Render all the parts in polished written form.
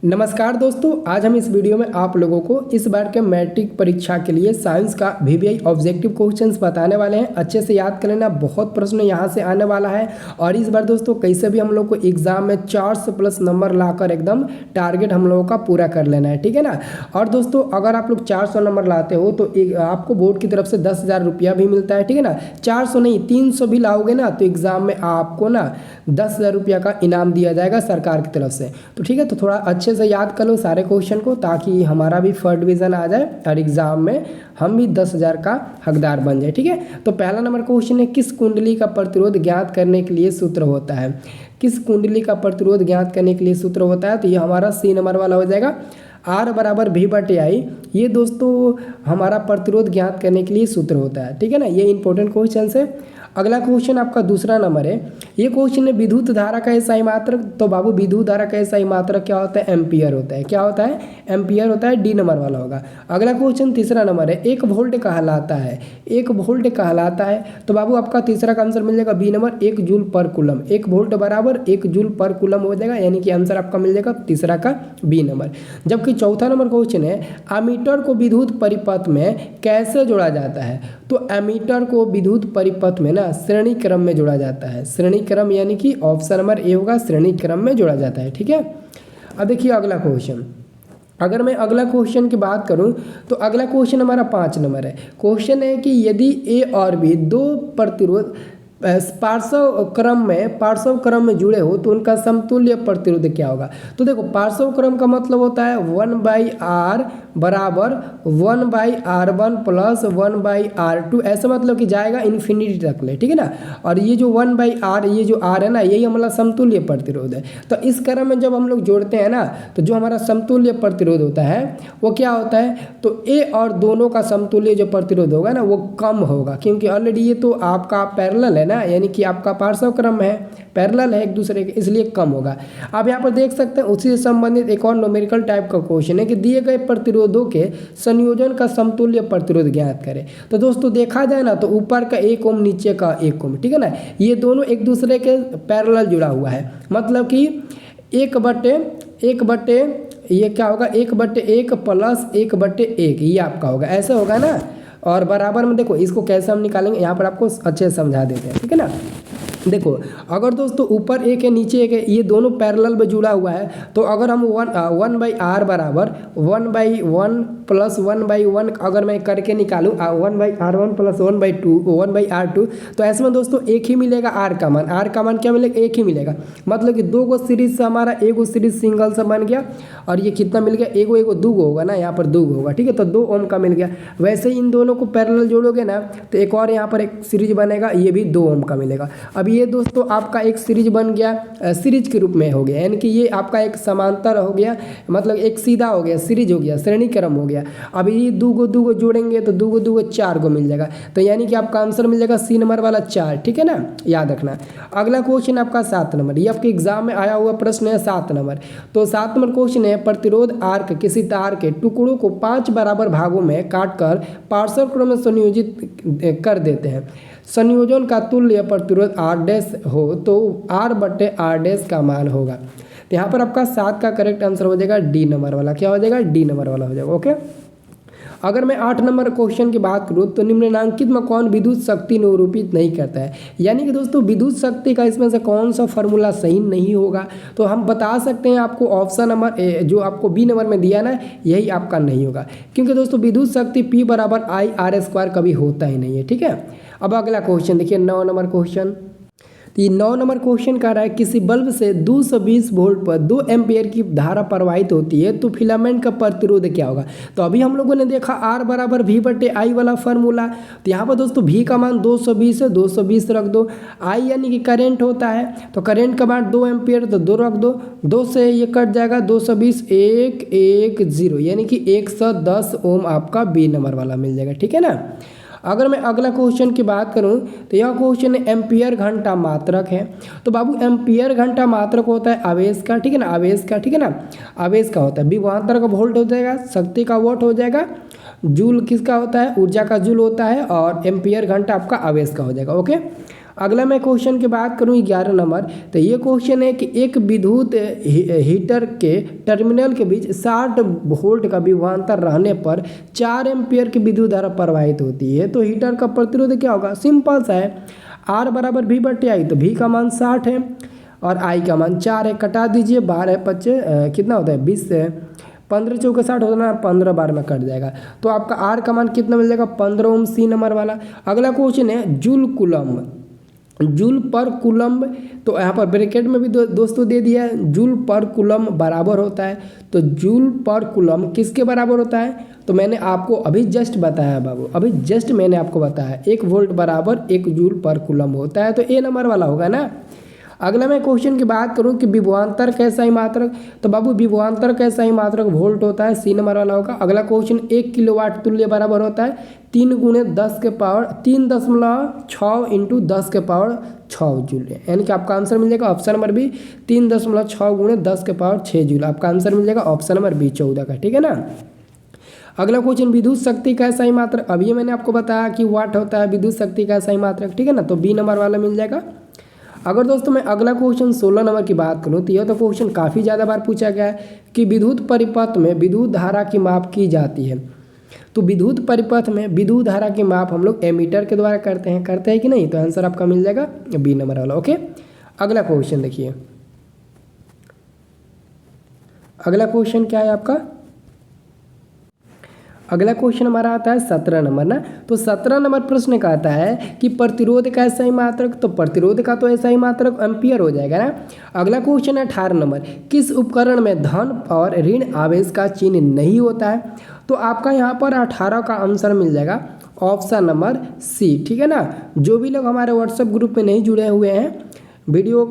नमस्कार दोस्तों, आज हम इस वीडियो में आप लोगों को इस बार के मैट्रिक परीक्षा के लिए साइंस का वीवीआई ऑब्जेक्टिव क्वेश्चंस बताने वाले हैं। अच्छे से याद कर लेना, बहुत प्रश्न यहां से आने वाला है। और इस बार दोस्तों कैसे भी हम लोग को एग्जाम में 400+ नंबर लाकर एकदम टारगेट हम लोगों का पूरा कर लेना है, ठीक है ना। और दोस्तों अगर आप लोग 400 नंबर लाते हो तो आपको बोर्ड की तरफ से 10,000 रुपया भी मिलता है, ठीक है ना। 400 नहीं 300 भी लाओगे ना तो एग्जाम में आपको ना 10,000 रुपया का इनाम दिया जाएगा सरकार की तरफ से। तो ठीक है, तो थोड़ा अच्छे से याद कर लो सारे क्वेश्चन को, ताकि हमारा भी फर्स्ट डिवीजन आ जाए और एग्जाम में हम भी 10,000 का हकदार बन जाए, ठीक है। तो पहला नंबर क्वेश्चन है, किस कुंडली का प्रतिरोध ज्ञात करने के लिए सूत्र होता है। किस कुंडली का प्रतिरोध ज्ञात करने के लिए सूत्र होता है, तो ये हमारा सी नंबर वाला हो जाएगा, R बराबर V/I। ये दोस्तों हमारा प्रतिरोध ज्ञात करने के लिए सूत्र होता है, ठीक है ना। ये इंपॉर्टेंट क्वेश्चन है। अगला क्वेश्चन आपका दूसरा नंबर है। ये क्वेश्चन है, विद्युत धारा का एसआई मात्रक। तो बाबू विद्युत धारा का एसआई मात्रक क्या होता है, एम्पियर होता है। क्या होता है, एम्पियर होता है। डी नंबर वाला होगा। अगला क्वेश्चन तीसरा नंबर है, 1 वोल्ट कहलाता है। 1 वोल्ट कहलाता है। तो बाबू आपका तीसरा का आंसर मिल जाएगा बी नंबर, 1 जूल पर कूलम। 1 वोल्ट बराबर 1 जूल पर कूलम हो जाएगा, यानी कि आंसर आपका मिल जाएगा तीसरा का बी नंबर। जबकि चौथा नंबर क्वेश्चन है, एमीटर को विद्युत परिपथ में कैसे जोड़ा जाता है। तो एमीटर को विद्युत परिपथ में ना श्रेणी क्रम में जोड़ा जाता है। श्रेणी क्रम यानी कि ऑप्शन नंबर ए होगा, श्रेणी क्रम में जोड़ा जाता है, ठीक है। अब देखिए अगला क्वेश्चन। अगर मैं अगला क्वेश्चन की बात करूं तो अगला क्वेश्चन हमारा 5 नंबर है। क्वेश्चन है कि यदि ए और बी दो प्रतिरोध पार्श्व क्रम में जुड़े हो तो उनका समतुल्य प्रतिरोध क्या होगा। तो देखो पार्श्व क्रम का मतलब होता है 1/r बराबर 1/r1 प्लस 1/r2। ऐसा मतलब कि जाएगा इन्फिनिटी तक ले, ठीक है ना। और ये जो 1/r, ये जो r है ना, यही हमारा समतुल्य प्रतिरोध है। तो इस क्रम में जब हम लोग जोड़ते हैं ना, तो जो हमारा समतुल्य प्रतिरोध होता है वो क्या होता है, तो ए और दोनों का समतुल्य जो प्रतिरोध होगा ना वो कम होगा, क्योंकि ऑलरेडी ये तो आपका पैरेलल है ना, यानी कि आपका पार्श्व क्रम है, पैरेलल है एक दूसरे के, इसलिए कम होगा। आप यहाँ पर देख सकते हैं उसी से संबंधित एक और न्यूमेरिकल टाइप का क्वेश्चन है कि दिए गए प्रतिरोधों के संयोजन का समतुल्य प्रतिरोध ज्ञात करें। तो दोस्तों देखा जाए ना तो ऊपर का 1 ओम नीचे का 1 ओम, ठीक है ना, ये दोनों एक दूसरे के पैरेलल जुड़ा हुआ है। मतलब कि 1/1 ये क्या होगा, 1/1 प्लस 1/1 ये आपका होगा, ऐसा होगा ना। और बराबर में देखो इसको कैसे हम निकालेंगे, यहाँ पर आपको अच्छे से समझा देते हैं, ठीक है ना। देखो अगर दोस्तों ऊपर 1 है नीचे 1 है, ये दोनों पैरेलल में जुड़ा हुआ है, तो अगर हम 1/r बराबर 1/1 प्लस 1/1 अगर मैं करके निकालूँ 1/r1 प्लस 1/r2, तो ऐसे में दोस्तों एक ही मिलेगा r का मान क्या मिलेगा, एक ही मिलेगा। मतलब कि 2 गो सीरीज से हमारा 1 गो सीरीज सिंगल से बन गया, और ये कितना मिल गया, 1 गो 2 गो होगा ना, यहाँ पर 2 गो होगा, ठीक है। तो 2 ओम का मिल गया। वैसे इन दोनों को पैरेलल जोड़ोगे ना तो एक और यहाँ पर एक सीरीज बनेगा, ये भी 2 ओम का मिलेगा। अब ये दोस्तों आपका एक सीरीज बन गया, सीरीज के रूप में हो गया, यानी कि ये आपका एक समांतर हो गया, मतलब एक सीधा हो गया, सीरीज हो गया, श्रेणी क्रम हो गया। अब ये 2 गो जोड़ेंगे तो 2 गो 4 गो मिल जाएगा। तो यानी कि आपका आंसर मिल जाएगा सी नंबर वाला 4, ठीक है ना, याद रखना। अगला क्वेश्चन आपका 7 नंबर, ये आपके एग्जाम में आया हुआ प्रश्न है 7 नंबर। तो 7 नंबर क्वेश्चन है, प्रतिरोध आर्क किसी तार के टुकड़ों को 5 बराबर भागों में काटकर पार्श्व क्रम में संयोजित कर देते हैं। संयोजन का तुल्य प्रतिरोध r' हो तो r/r' का मान होगा। तो यहाँ पर आपका 7 का करेक्ट आंसर हो जाएगा डी नंबर वाला। क्या हो जाएगा, डी नंबर वाला हो जाएगा, ओके। अगर मैं 8 नंबर क्वेश्चन की बात करूँ तो निम्नलिखित में कौन विद्युत शक्ति निरूपित नहीं करता है। यानी कि दोस्तों विद्युत शक्ति का इसमें से कौन सा फॉर्मूला सही नहीं होगा, तो हम बता सकते हैं आपको ऑप्शन नंबर जो आपको बी नंबर में दिया ना, यही आपका नहीं होगा, क्योंकि दोस्तों विद्युत शक्ति P बराबर I/r² कभी होता ही नहीं है, ठीक है। अब अगला क्वेश्चन देखिए 9 नंबर क्वेश्चन। तो ये 9 नंबर क्वेश्चन कह रहा है, किसी बल्ब से 220 वोल्ट पर 2 एम्पियर की धारा प्रवाहित होती है तो फिलामेंट का प्रतिरोध क्या होगा। तो अभी हम लोगों ने देखा R बराबर V/I वाला फार्मूला। तो यहाँ पर दोस्तों V का मान 220 है, 220 रख दो। I यानी कि करंट होता है, तो करंट का मान 2 एम्पियर, तो 2 रख दो। 2 से ये कट जाएगा, 220 110, यानी कि 110 ओम आपका बी नंबर वाला मिल जाएगा, ठीक है ना। अगर मैं अगला क्वेश्चन की बात करूं तो यह क्वेश्चन एम्पियर घंटा मात्रक है। तो बाबू एम्पियर घंटा मात्रक होता है आवेश का, ठीक है ना, आवेश का, ठीक है ना, आवेश का होता है। विभवांतर का वोल्ट हो जाएगा, शक्ति का वोट हो जाएगा, जूल किसका होता है, ऊर्जा का जूल होता है, और एम्पियर घंटा आपका आवेश का हो जाएगा, ओके। अगला मैं क्वेश्चन की बात करूँ 11 नंबर, तो ये क्वेश्चन है कि एक विद्युत हीटर के टर्मिनल के बीच 60 वोल्ट का विभवांतर रहने पर 4 एम्पियर की विद्युत धारा प्रवाहित होती है, तो हीटर का प्रतिरोध क्या होगा? सिंपल सा है, R बराबर V बटे आई, तो V का मान 60 है और I का मान 4 है। कटा दीजिए, 12 पच्चे कितना होता है 20 है, 15 चौके 60 होता है ना, 15 बार में कट जाएगा, तो आपका R का मान कितना मिल जाएगा? 15 ओम, सी नंबर वाला। अगला क्वेश्चन है जूल कुलम्ब, जूल पर कुलम्ब, तो यहाँ पर ब्रैकेट में भी दोस्तों दे दिया है, जूल पर कुलम्ब बराबर होता है, तो जूल पर कुलम्ब किसके बराबर होता है? तो मैंने आपको अभी जस्ट बताया बाबू, अभी जस्ट मैंने आपको बताया 1 वोल्ट बराबर 1 जूल पर कुलम्ब होता है, तो ए नंबर वाला होगा ना। अगला मैं क्वेश्चन की बात करूं कि विभवांतर कैसा ही मात्रक, तो बाबू विभवांतर कैसा ही मात्रक वोल्ट होता है, सी नंबर वाला होगा। अगला क्वेश्चन 1 किलोवाट तुल्य बराबर होता है 3 गुणे 10 के पावर 3.6 इंटू 10 के पावर 6 जूल, यानी कि आपका आंसर मिल जाएगा ऑप्शन नंबर बी 3.6 गुणे 10 के पावर 6 जूल, आपका आंसर मिल जाएगा ऑप्शन नंबर बी 14 का, ठीक है ना। अगला क्वेश्चन विद्युत शक्ति का सही मात्रक, अभी मैंने आपको बताया कि वाट होता है विद्युत शक्ति का सही मात्रक, ठीक है ना, तो बी नंबर वाला मिल जाएगा। अगर दोस्तों मैं अगला क्वेश्चन 16 नंबर की बात करूं, तो यह तो क्वेश्चन काफ़ी ज़्यादा बार पूछा गया है कि विद्युत परिपथ में विद्युत धारा की माप की जाती है, तो विद्युत परिपथ में विद्युत धारा की माप हम लोग एमीटर के द्वारा करते हैं कि नहीं, तो आंसर आपका मिल जाएगा बी नंबर वाला, ओके। अगला क्वेश्चन देखिए, अगला क्वेश्चन क्या है आपका? अगला क्वेश्चन हमारा आता है 17 नंबर ना, तो 17 नंबर प्रश्न कहता है कि प्रतिरोध का ऐसा ही मात्रक, तो प्रतिरोध का तो ऐसा ही मात्रक एम्पियर हो जाएगा ना। अगला क्वेश्चन है 18 नंबर, किस उपकरण में धन और ऋण आवेश का चिन्ह नहीं होता है, तो आपका यहाँ पर 18 का आंसर मिल जाएगा ऑप्शन नंबर सी, ठीक है ना। जो भी लोग हमारे व्हाट्सएप ग्रुप में नहीं जुड़े हुए हैं, वीडियो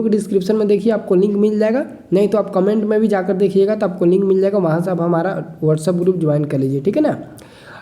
के डिस्क्रिप्शन में देखिए, आपको लिंक मिल जाएगा, नहीं तो आप कमेंट में भी जाकर देखिएगा, तो आपको लिंक मिल जाएगा, वहाँ से आप हमारा व्हाट्सएप ग्रुप ज्वाइन कर लीजिए, ठीक है ना।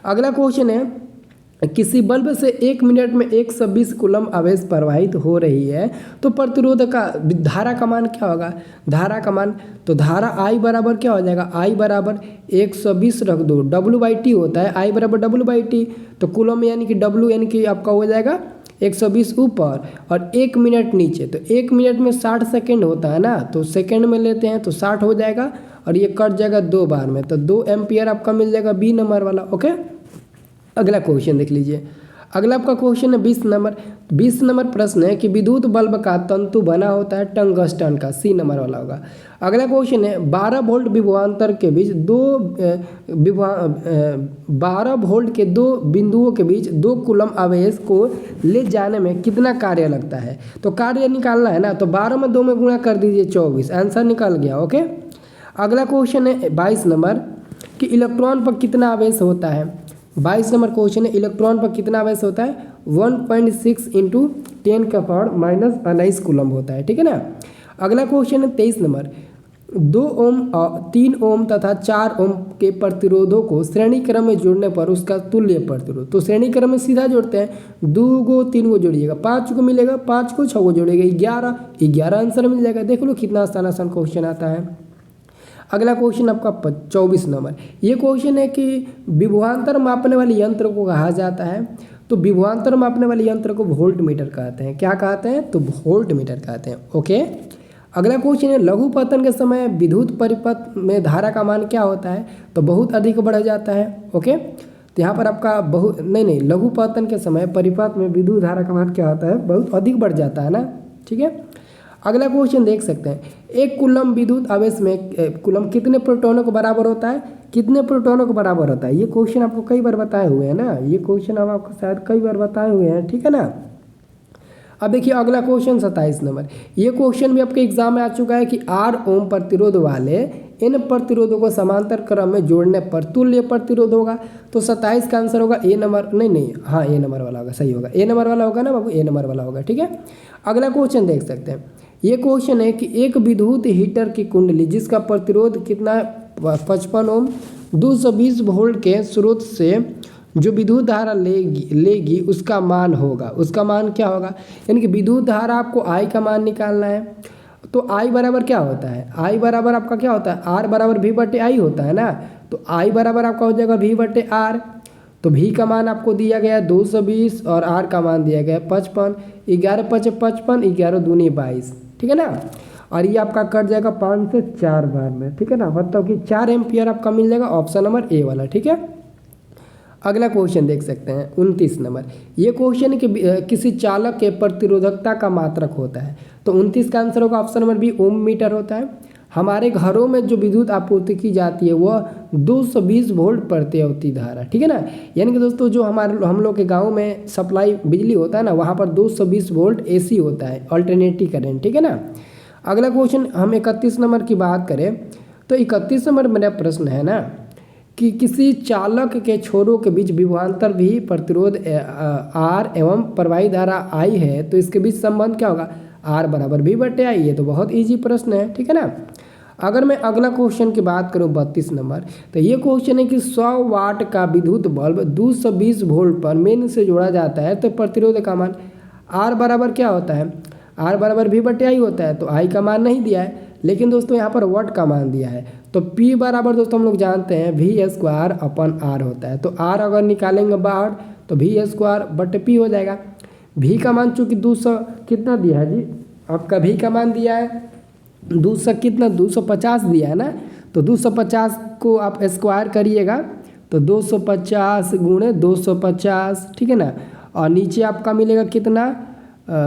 अगला क्वेश्चन है किसी बल्ब से 1 मिनट में 120 कूलम्ब आवेश प्रवाहित हो रही है, तो प्रतिरोध का धारा का मान क्या होगा? धारा का मान, तो धारा आई बराबर क्या हो जाएगा? आई बराबर 120 रख दो, W/T होता है, आई बराबर W/T, तो कूलम्ब यानी कि W यानी कि आपका हो जाएगा 120 ऊपर और 1 मिनट नीचे, तो 1 मिनट में 60 सेकेंड होता है ना, तो सेकेंड में लेते हैं तो 60 हो जाएगा और ये कट जाएगा 2 बार में, तो 2 एम्पियर आपका मिल जाएगा बी नंबर वाला, ओके। अगला क्वेश्चन देख लीजिए, अगला आपका क्वेश्चन है 20 नंबर। 20 नंबर प्रश्न है कि विद्युत बल्ब का तंतु बना होता है टंगस्टन का, सी नंबर वाला होगा। अगला क्वेश्चन है 12 वोल्ट विभवांतर के बीच 12 वोल्ट के 2 बिंदुओं के बीच 2 कूलम्ब आवेश को ले जाने में कितना कार्य लगता है, तो कार्य निकालना है ना, तो 12 में 2 में गुणा कर दीजिए 24, आंसर निकल गया, ओके। अगला क्वेश्चन है 22 नंबर कि इलेक्ट्रॉन पर कितना आवेश होता है। 22 नंबर क्वेश्चन है इलेक्ट्रॉन पर कितना आवेश होता है? 1.6 इंटू 10 का पावर -19 कूलम्ब होता है, ठीक है ना। अगला क्वेश्चन है 23 नंबर, 2 ओम 3 ओम तथा 4 ओम के प्रतिरोधों को श्रेणी क्रम में जोड़ने पर उसका तुल्य प्रतिरोध, तो श्रेणी क्रम में सीधा जोड़ते हैं, 2 को 3 को जोड़िएगा 5 को मिलेगा, 5 को 6 को जोड़िएगा 11 आंसर मिल जाएगा। देख लो कितना आसान आसान क्वेश्चन आता है। अगला क्वेश्चन आपका 24 नंबर, ये क्वेश्चन है कि विभवांतर मापने वाले यंत्र को कहा जाता है, तो विभवांतर मापने वाले यंत्र को वोल्ट मीटर कहते हैं, क्या कहते हैं? तो वोल्ट मीटर कहते हैं, ओके। अगला क्वेश्चन है लघुपतन के समय विद्युत परिपथ में धारा का मान क्या होता है? तो बहुत अधिक बढ़ जाता है, ओके। तो यहाँ पर आपका लघुपतन के समय परिपथ में विद्युत धारा का मान क्या होता है? बहुत अधिक बढ़ जाता है ना, ठीक है। अगला क्वेश्चन देख सकते हैं, 1 कूलम्ब विद्युत आवेश में कूलम्ब कितने प्रोटॉनों को बराबर होता है? कितने प्रोटॉनों को बराबर होता है? ये क्वेश्चन आपको कई बार बताए हुए हैं ना, ये क्वेश्चन हम आपको शायद कई बार बताए हुए हैं, ठीक है ना। अब देखिए अगला क्वेश्चन 27 नंबर, ये क्वेश्चन भी आपके एग्जाम में आ चुका है कि 8 ओम प्रतिरोध वाले इन प्रतिरोधों को समांतर क्रम में जोड़ने पर तुल्य प्रतिरोध होगा, तो 27 का आंसर होगा ए नंबर, हाँ ए नंबर वाला होगा, सही होगा, ए नंबर वाला होगा ना बाबू, ए नंबर वाला होगा, ठीक है। अगला क्वेश्चन देख सकते हैं, ये क्वेश्चन है कि एक विद्युत हीटर की कुंडली जिसका प्रतिरोध कितना है? 55 ओम, 220 वोल्ट के स्रोत से जो विद्युत धारा लेगी उसका मान होगा, उसका मान क्या होगा? यानी कि विद्युत धारा आपको आई का मान निकालना है, तो आई बराबर क्या होता है? आई बराबर आपका क्या होता है? आर बराबर V/I होता है ना, तो आई बराबर आपका हो जाएगा V/R, तो भी का मान आपको दिया गया है 220 और आर का मान दिया गया है 55। 11 5 55, 11 दूनी 22, ठीक है ना। और ये आपका कट जाएगा 5 से 4 बार में, ठीक है ना। मतलब कि 4 एम्पियर आपका मिल जाएगा, ऑप्शन नंबर ए वाला, ठीक है। अगला क्वेश्चन देख सकते हैं 29 नंबर। ये क्वेश्चन कि किसी चालक के प्रतिरोधकता का मात्रक होता है। तो 29 का आंसर होगा ऑप्शन नंबर बी, ओम मीटर होता है। हमारे घरों में जो विद्युत आपूर्ति की जाती है वह 220 वोल्ट प्रति अवधि धारा, ठीक है ना। यानी कि दोस्तों जो हम लोग के गांव में सप्लाई बिजली होता है ना, वहाँ पर 220 वोल्ट एसी होता है, अल्टरनेटिव करंट, ठीक है ना। अगला क्वेश्चन हम 31 नंबर की बात करें तो 31 नंबर मेरा प्रश्न है ना कि किसी चालक के छोरों के बीच विभवांतर भी प्रतिरोध आर एवं प्रवाही धारा आई है, तो इसके बीच संबंध क्या होगा, आर बराबर भी बटे आई। ये तो बहुत इजी प्रश्न है, ठीक है ना। अगर मैं अगला क्वेश्चन की बात करूं 32 नंबर, तो ये क्वेश्चन है कि 100 वाट का विद्युत बल्ब 220 वोल्ट पर मेन से जोड़ा जाता है, तो प्रतिरोध का मान आर बराबर क्या होता है, आर बराबर भी बटे आई होता है। तो आई का मान नहीं दिया है, लेकिन दोस्तों यहाँ पर वाट का मान दिया है। तो P बराबर दोस्तों हम लोग जानते हैं V² अपन R होता है। तो R अगर निकालेंगे बाहर तो V² बटे P हो जाएगा। V का मान चूँकि 200 कितना दिया है जी, आपका V का मान दिया है 200 कितना 250 दिया है ना। तो 250 को आप स्क्वायर करिएगा तो 250 गुणे 250, ठीक है ना। और नीचे आपका मिलेगा कितना,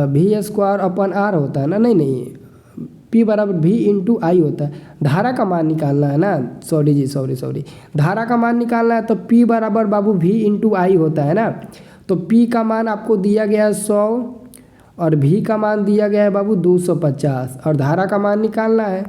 V² अपन R होता है ना, नहीं P बराबर V इंटू आई होता है। धारा का मान निकालना है ना, सॉरी धारा का मान निकालना है। तो P बराबर बाबू V इंटू आई होता है ना। तो P का मान आपको दिया गया है 100 और V का मान दिया गया है बाबू 250 और धारा का मान निकालना है।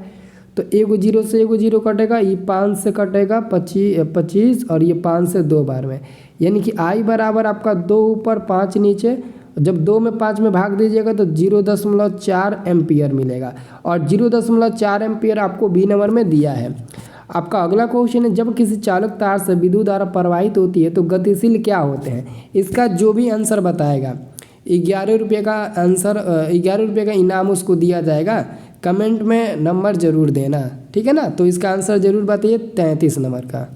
तो एगो जीरो से एगो जीरो कटेगा, ये 5 से कटेगा 25 और ये 5 से 2 बार में, यानी कि I बराबर आपका 2 ऊपर 5 नीचे, जब 2 में 5 में भाग दीजिएगा तो 0.4 एम्पियर मिलेगा। और 0.4 एम्पियर आपको बी नंबर में दिया है। आपका अगला क्वेश्चन है, जब किसी चालक तार से विद्युत धारा प्रवाहित होती है तो गतिशील क्या होते हैं। इसका जो भी आंसर बताएगा 11 रुपये का आंसर, 11 रुपये का इनाम उसको दिया जाएगा। कमेंट में नंबर ज़रूर देना, ठीक है ना। तो इसका आंसर ज़रूर बताइए 33 नंबर का।